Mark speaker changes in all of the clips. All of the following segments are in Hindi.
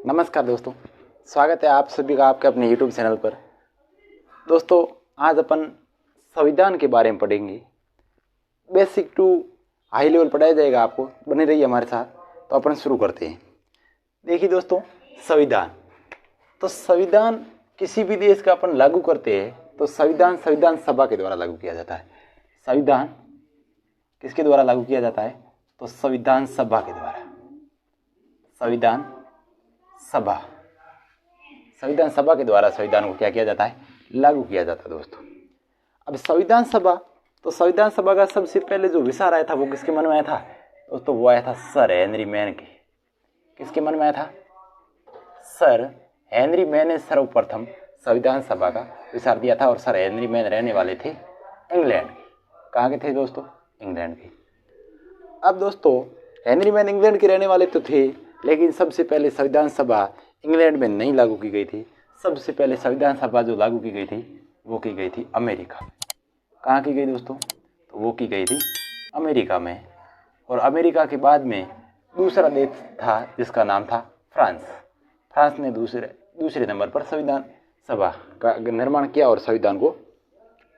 Speaker 1: नमस्कार दोस्तों, स्वागत है आप सभी का आपके अपने YouTube चैनल पर। दोस्तों, आज अपन संविधान के बारे में पढ़ेंगे। बेसिक टू हाई लेवल पढ़ाया जाएगा आपको, बने रहिए हमारे साथ। तो अपन शुरू करते हैं। देखिए दोस्तों, संविधान किसी भी देश का अपन लागू करते हैं तो संविधान सभा के द्वारा लागू किया जाता है। संविधान किसके द्वारा लागू किया जाता है? तो संविधान सभा के द्वारा। संविधान सभा के द्वारा संविधान को क्या किया जाता है? लागू किया जाता है दोस्तों। अब संविधान सभा का सबसे पहले जो विचार आया था वो किसके मन में आया था दोस्तों? वो आया था सर हेनरी मैन के। किसके मन में आया था? सर हेनरी मैन ने सर्वप्रथम संविधान सभा का विचार दिया था। और सर हेनरी मैन रहने वाले थे इंग्लैंड के। कहाँ के थे दोस्तों? इंग्लैंड के। अब दोस्तों, हेनरी मैन इंग्लैंड के रहने वाले तो थे, लेकिन सबसे पहले संविधान सभा इंग्लैंड में नहीं लागू की गई थी। सबसे पहले संविधान सभा जो लागू की गई थी वो की गई थी अमेरिका में। कहाँ की गई दोस्तों? तो वो की गई थी अमेरिका में। और अमेरिका के बाद में दूसरा देश था जिसका नाम था फ्रांस। फ्रांस ने दूसरे नंबर पर संविधान सभा का निर्माण किया और संविधान को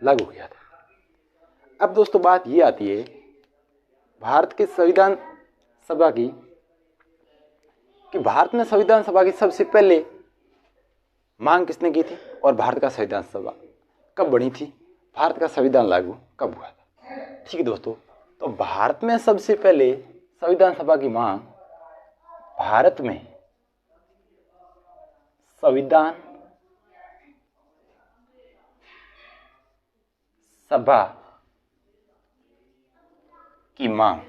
Speaker 1: लागू किया था। अब दोस्तों, बात ये आती है भारत के संविधान सभा की, कि भारत में संविधान सभा की सबसे पहले मांग किसने की थी और भारत का संविधान सभा कब बनी थी? भारत का संविधान लागू कब हुआ था? ठीक है दोस्तों, तो भारत में सबसे पहले संविधान सभा की मांग, भारत में संविधान सभा की मांग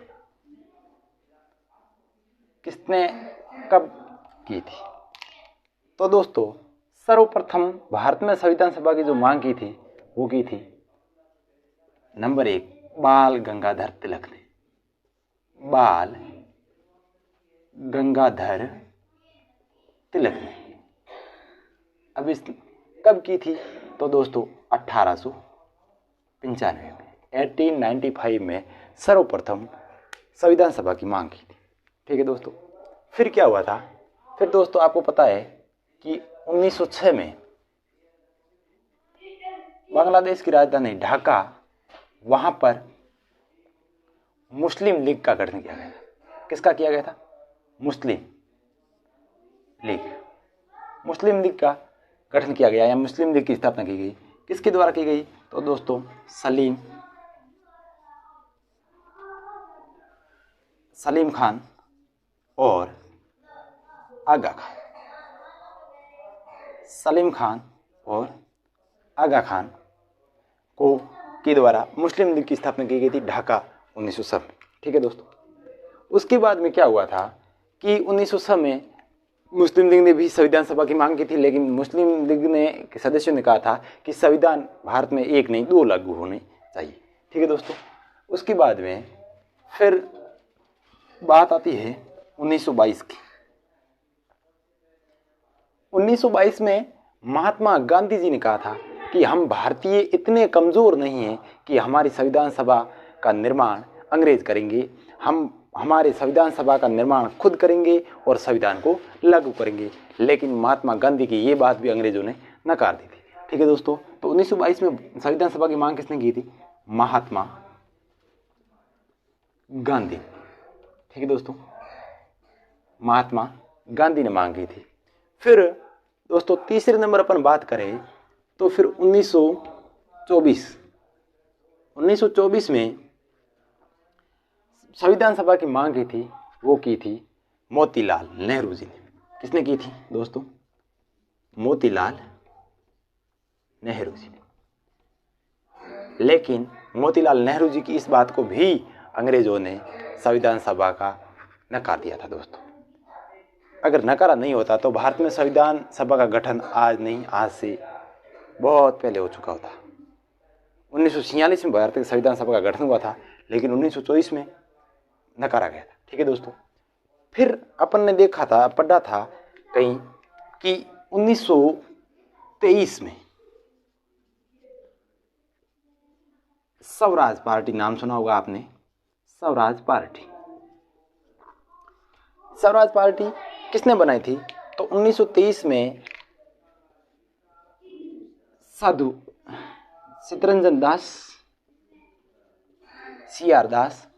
Speaker 1: किसने कब की थी? तो दोस्तों, सर्वप्रथम भारत में संविधान सभा की जो मांग की थी वो की थी नंबर 1 बाल गंगाधर तिलक ने। बाल गंगाधर तिलक ने। अब इस कब की थी? तो दोस्तों 1895 में, 1895 में सर्वप्रथम संविधान सभा की मांग की थी। ठीक है दोस्तों। फिर क्या हुआ था? फिर दोस्तों, आपको पता है कि 1906 में बांग्लादेश की राजधानी ढाका, वहां पर मुस्लिम लीग का गठन किया गया था। किसका किया गया था? मुस्लिम लीग का गठन किया गया, या मुस्लिम लीग की स्थापना की गई। किसके द्वारा की गई? तो दोस्तों सलीम खान और आगा खान। सलीम खान और आगा खान को के द्वारा मुस्लिम लीग की स्थापना की गई थी ढाका 1906 में। ठीक है दोस्तों। उसके बाद में क्या हुआ था कि 1906 में मुस्लिम लीग ने भी संविधान सभा की मांग की थी, लेकिन मुस्लिम लीग ने के सदस्यों ने कहा था कि संविधान भारत में एक नहीं 2 लागू होने चाहिए। ठीक है दोस्तों। उसके बाद में फिर बात आती है 1922 की। 1922 में महात्मा गांधी जी ने कहा था कि हम भारतीय इतने कमज़ोर नहीं हैं कि हमारी संविधान सभा का निर्माण अंग्रेज करेंगे। हम हमारे संविधान सभा का निर्माण खुद करेंगे और संविधान को लागू करेंगे। लेकिन महात्मा गांधी की ये बात भी अंग्रेजों ने नकार दी थी। ठीक है दोस्तों। तो 1922 में संविधान सभा की मांग किसने की थी? महात्मा गांधी। ठीक है दोस्तों, महात्मा गांधी ने मांग की थी। फिर दोस्तों, तीसरे नंबर अपन बात करें तो फिर 1924 में संविधान सभा की मांग की थी, वो की थी मोतीलाल नेहरू जी ने। किसने की थी दोस्तों? मोतीलाल नेहरू जी ने। लेकिन मोतीलाल नेहरू जी की इस बात को भी अंग्रेजों ने संविधान सभा का नकार दिया था दोस्तों। अगर नकारा नहीं होता तो भारत में संविधान सभा का गठन आज नहीं, आज से बहुत पहले हो चुका होता। 1946 में भारत की संविधान सभा का गठन हुआ था, लेकिन 1924 में नकारा गया था। ठीक है दोस्तों। फिर अपन ने देखा था, पढ़ा था कहीं कि 1923 में स्वराज पार्टी, नाम सुना होगा आपने, स्वराज पार्टी किसने बनाई थी? तो 1923 में साधु चित्तरंजन दास, CR दास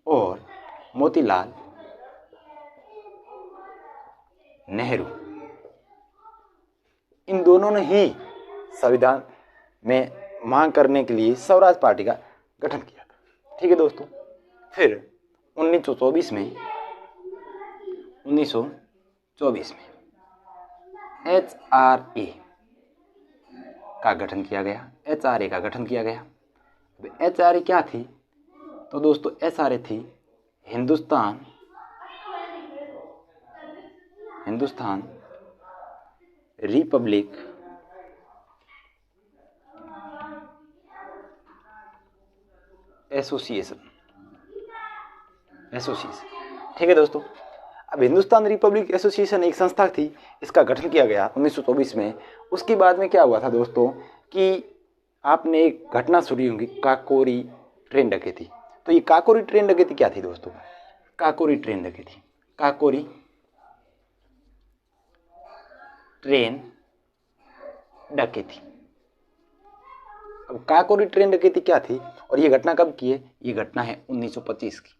Speaker 1: और मोतीलाल नेहरू, इन दोनों ने ही संविधान में मांग करने के लिए स्वराज पार्टी का गठन किया था। ठीक है दोस्तों। फिर 1924 में HRA का गठन किया गया। HRA का गठन किया गया। HRA क्या थी? तो दोस्तों HRA थी हिंदुस्तान रिपब्लिक एसोसिएशन। ठीक है दोस्तों। अब हिंदुस्तान रिपब्लिक एसोसिएशन एक संस्था थी, इसका गठन किया गया 1924 में। उसके बाद में क्या हुआ था दोस्तों कि आपने एक घटना सुनी होगी, काकोरी ट्रेन डकैती। तो ये काकोरी ट्रेन डकैती क्या थी दोस्तों? काकोरी ट्रेन डकैती अब काकोरी ट्रेन डकैती क्या थी और ये घटना कब की है? ये घटना है 1925 की।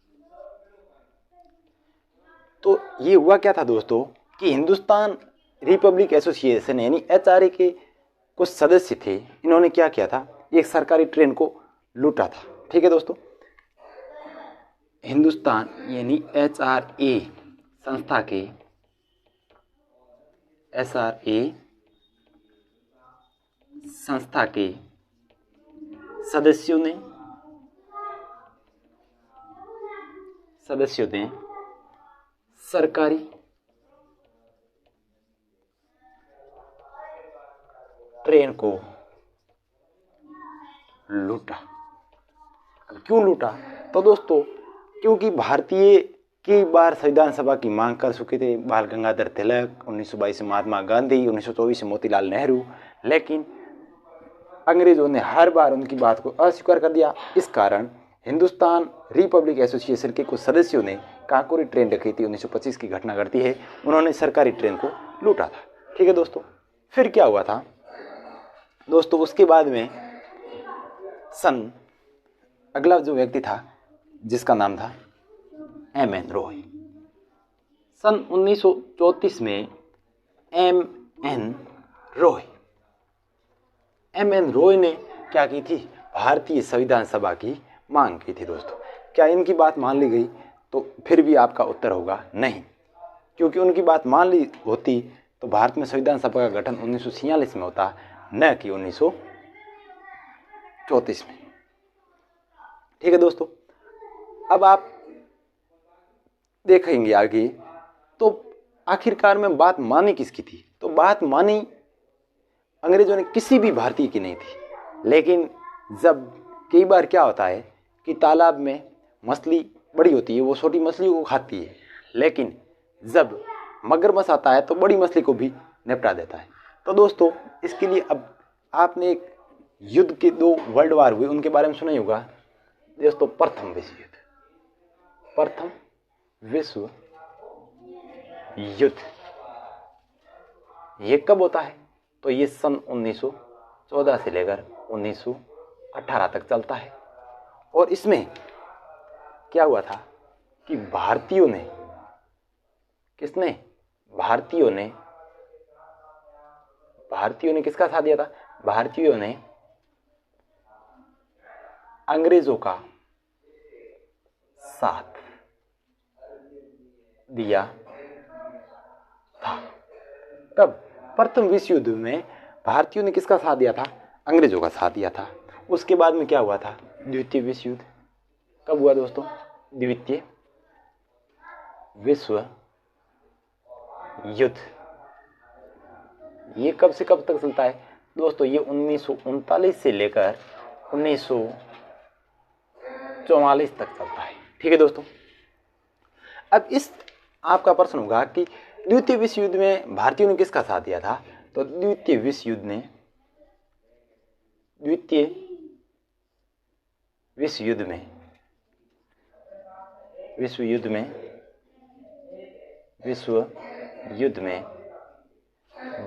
Speaker 1: तो ये हुआ क्या था दोस्तों कि हिंदुस्तान रिपब्लिक एसोसिएशन यानी HRA के कुछ सदस्य थे, इन्होंने क्या किया था, एक सरकारी ट्रेन को लूटा था। ठीक है दोस्तों। हिंदुस्तान यानी HRA संस्था के सदस्यों ने सरकारी ट्रेन को लूटा। क्यों लूटा? तो दोस्तों क्योंकि भारतीय कई बार संविधान सभा की मांग कर चुके थे, बाल गंगाधर तिलक, 1922 से महात्मा गांधी, 1924 से मोतीलाल नेहरू, लेकिन अंग्रेजों ने हर बार उनकी बात को अस्वीकार कर दिया। इस कारण हिंदुस्तान रिपब्लिक एसोसिएशन के कुछ सदस्यों ने काकोरी ट्रेन डकैती 1925 की घटना घटती है, उन्होंने सरकारी ट्रेन को लूटा था। ठीक है दोस्तों। फिर क्या हुआ था दोस्तों? उसके बाद में अगला जो व्यक्ति था जिसका नाम था MN रॉय। सन 1934 में MN रॉय ने क्या की थी? भारतीय संविधान सभा की मांग की थी दोस्तों। क्या इनकी बात मान ली गई? तो फिर भी आपका उत्तर होगा नहीं, क्योंकि उनकी बात मान ली होती तो भारत में संविधान सभा का गठन 1946 में होता, न कि 1934 में। ठीक है दोस्तों। अब आप देखेंगे आगे तो आखिरकार में बात मानी किसकी थी? तो बात मानी अंग्रेजों ने किसी भी भारतीय की नहीं थी। लेकिन जब कई बार क्या होता है कि तालाब में मछली बड़ी होती है, वो छोटी मछलियों को खाती है, लेकिन जब मगरमच्छ आता है तो बड़ी मछली को भी निपटा देता है। तो दोस्तों इसके लिए अब आपने एक युद्ध के 2 वर्ल्ड वार हुए, उनके बारे में सुना ही होगा दोस्तों। प्रथम विश्व युद्ध ये कब होता है? तो ये सन 1914 से लेकर 1918 तक चलता है। और इसमें क्या हुआ था कि भारतीयों ने किसका साथ दिया था? भारतीयों ने अंग्रेजों का साथ दिया था। तब प्रथम विश्व युद्ध में भारतीयों ने किसका साथ दिया था? अंग्रेजों का साथ दिया था। उसके बाद में क्या हुआ था? द्वितीय विश्व युद्ध। कब हुआ दोस्तों? द्वितीय विश्व युद्ध। ये कब से कब तक चलता है दोस्तों? ये 1939 से लेकर 1944 तक चलता है। ठीक है दोस्तों। अब इस आपका प्रश्न होगा कि द्वितीय विश्व युद्ध में भारतीयों ने किसका साथ दिया था? तो द्वितीय विश्व युद्ध में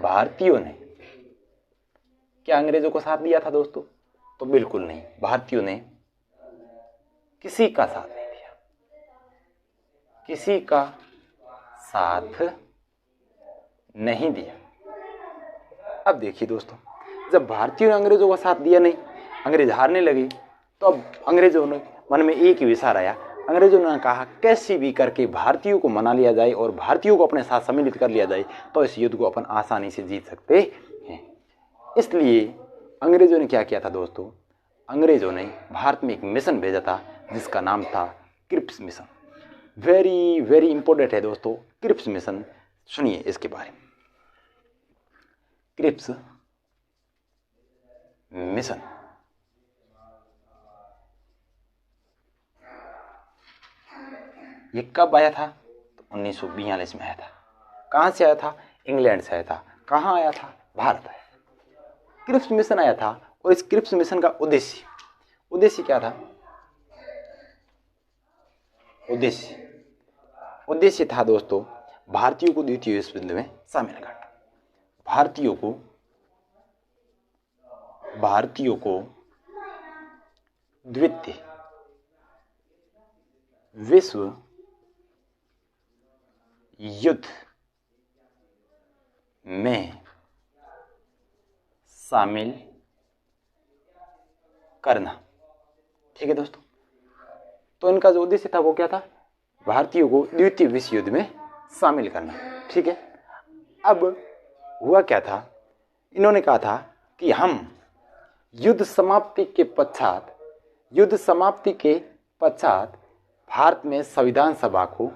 Speaker 1: भारतीयों ने क्या अंग्रेजों को साथ दिया था दोस्तों? तो बिल्कुल नहीं, भारतीयों ने किसी का साथ नहीं दिया, किसी का साथ नहीं दिया। अब देखिए दोस्तों, जब भारतीयों ने अंग्रेजों का साथ दिया नहीं, अंग्रेज हारने लगे, तो अब अंग्रेजों ने मन में एक ही विचार आया। अंग्रेजों ने कहा कैसे भी करके भारतीयों को मना लिया जाए और भारतीयों को अपने साथ सम्मिलित कर लिया जाए, तो इस युद्ध को अपन आसानी से जीत सकते हैं। इसलिए अंग्रेजों ने क्या किया था दोस्तों? अंग्रेजों ने भारत में एक मिशन भेजा था जिसका नाम था Cripps mission. Very very important है दोस्तों क्रिप्स मिशन, सुनिए इसके बारे में। क्रिप्स मिशन ये कब आया था? तो 1942 में आया था। कहाँ से आया था? इंग्लैंड से आया था। कहाँ आया था? भारत आया था। क्रिप्स मिशन आया था और इस क्रिप्स मिशन का उद्देश्य क्या था? उद्देश्य था दोस्तों भारतीयों को द्वितीय विश्व युद्ध में शामिल करना। भारतीयों को द्वितीय विश्व युद्ध में शामिल करना। ठीक है दोस्तों, तो इनका जो उद्देश्य था वो क्या था? भारतीयों को द्वितीय विश्व युद्ध में शामिल करना। ठीक है, अब हुआ क्या था? इन्होंने कहा था कि हम युद्ध समाप्ति के पश्चात भारत में संविधान सभा को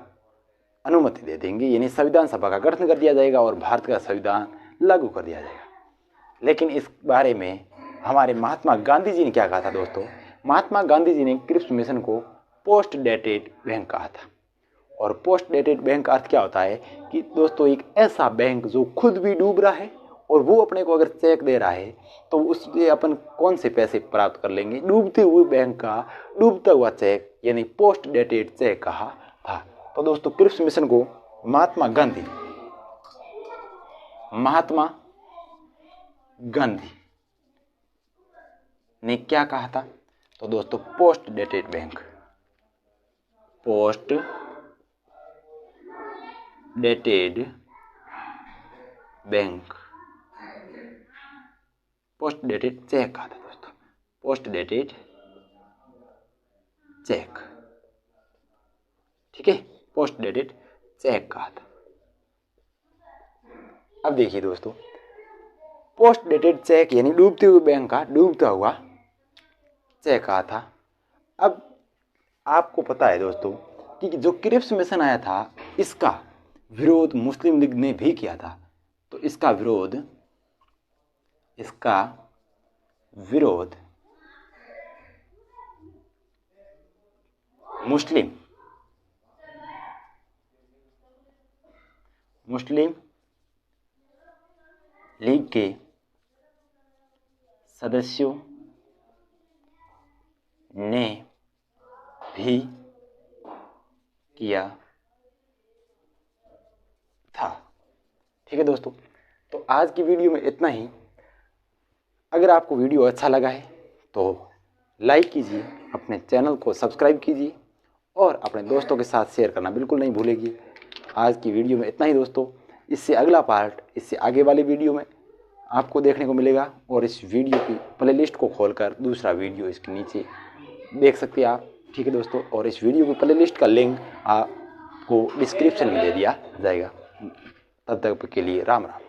Speaker 1: अनुमति दे देंगे, यानी संविधान सभा का गठन कर दिया जाएगा और भारत का संविधान लागू कर दिया जाएगा। लेकिन इस बारे में हमारे महात्मा गांधी जी ने क्या कहा था दोस्तों? महात्मा गांधी जी ने क्रिप्स मिशन को पोस्ट डेटेड बैंक कहा था। और पोस्ट डेटेड बैंक का अर्थ क्या होता है कि दोस्तों एक ऐसा बैंक जो खुद भी डूब रहा है और वो अपने को अगर चेक दे रहा है तो उससे अपन कौन से पैसे प्राप्त कर लेंगे? डूबते हुए बैंक का डूबता हुआ चेक, यानी पोस्ट डेटेड चेक कहा था। तो दोस्तों क्रिप्स मिशन को महात्मा गांधी ने क्या कहा था? तो दोस्तों post dated bank post dated cheque कहा था दोस्तों, पोस्ट डेटेड चेक। ठीक है, पोस्ट डेटेड चेक कहा था। अब देखिए दोस्तों, पोस्ट डेटेड चेक यानी डूबते हुए बैंक का डूबता हुआ चेक कहा था। अब आपको पता है दोस्तों कि जो क्रिप्स मिशन आया था इसका विरोध मुस्लिम लीग ने भी किया था। तो इसका विरोध मुस्लिम लीग के सदस्यों ने भी किया था। ठीक है दोस्तों, तो आज की वीडियो में इतना ही। अगर आपको वीडियो अच्छा लगा है तो लाइक कीजिए, अपने चैनल को सब्सक्राइब कीजिए और अपने दोस्तों के साथ शेयर करना बिल्कुल नहीं भूलिए। आज की वीडियो में इतना ही दोस्तों। इससे अगला पार्ट, इससे आगे वाली वीडियो में आपको देखने को मिलेगा और इस वीडियो की प्लेलिस्ट को खोलकर दूसरा वीडियो इसके नीचे देख सकते हैं आप। ठीक है दोस्तों, और इस वीडियो की प्लेलिस्ट का लिंक आपको डिस्क्रिप्शन में दे दिया जाएगा। तब तक के लिए राम राम।